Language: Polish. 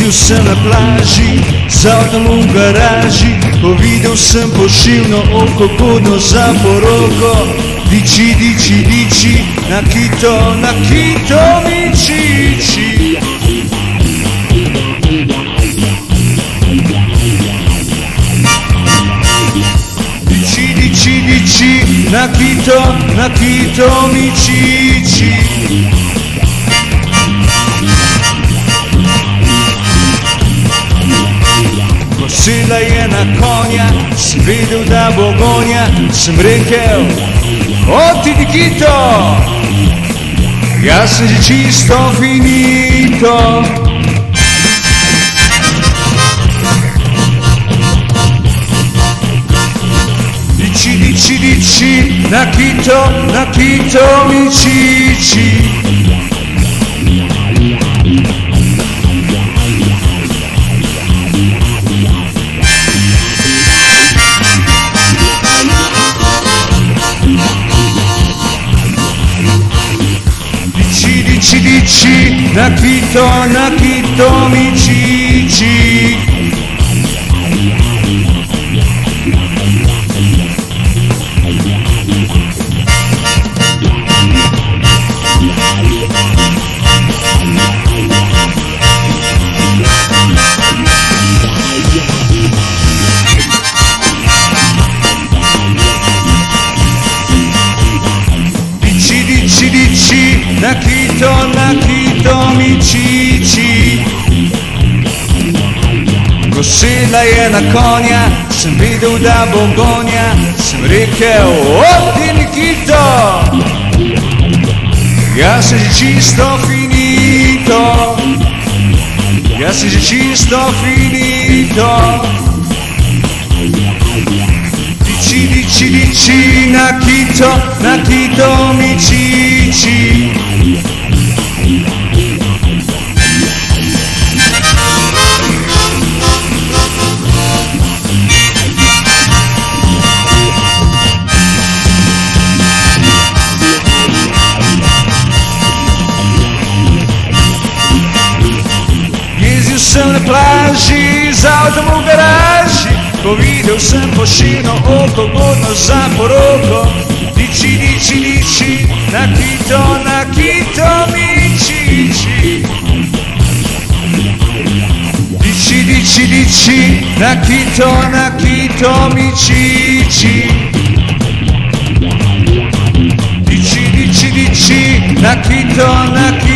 Jeziu sam na plaži, za autom u garaži, povideo sam pošivno oko kodno za poroko. Dici, dici, dici, nakito, nakito mi čiči. Dici, dici, dici, nakito, nakito mi čiči. Kosila je na konja, sem videl, da bo gonja, sem rekel, o ti Nikito, jaz sem že čisto finito. Dici, dici, dici, nakito, nakito mi čiči. Dici, dici, nakito, nakito mi čiči. Dici, dici, dici, nakito, nakito mi čiči. Kosila je na konja, sem videl, da bo gonja, sem rekel, o ti Nikito, jaz sem že čisto finito, jaz sem že čisto finito. Dici, dici, dici, nakito, nakito mi čiči. Jezdil sem na plaži, z avtom v garaži, povidel sem pošivno oko godno za poroko. Dici, dici, dici, nakito, nakito mi čiči. Dici, dici, dici, nakito, nakito mi čiči. Dici, dici, dici, nakito, nakito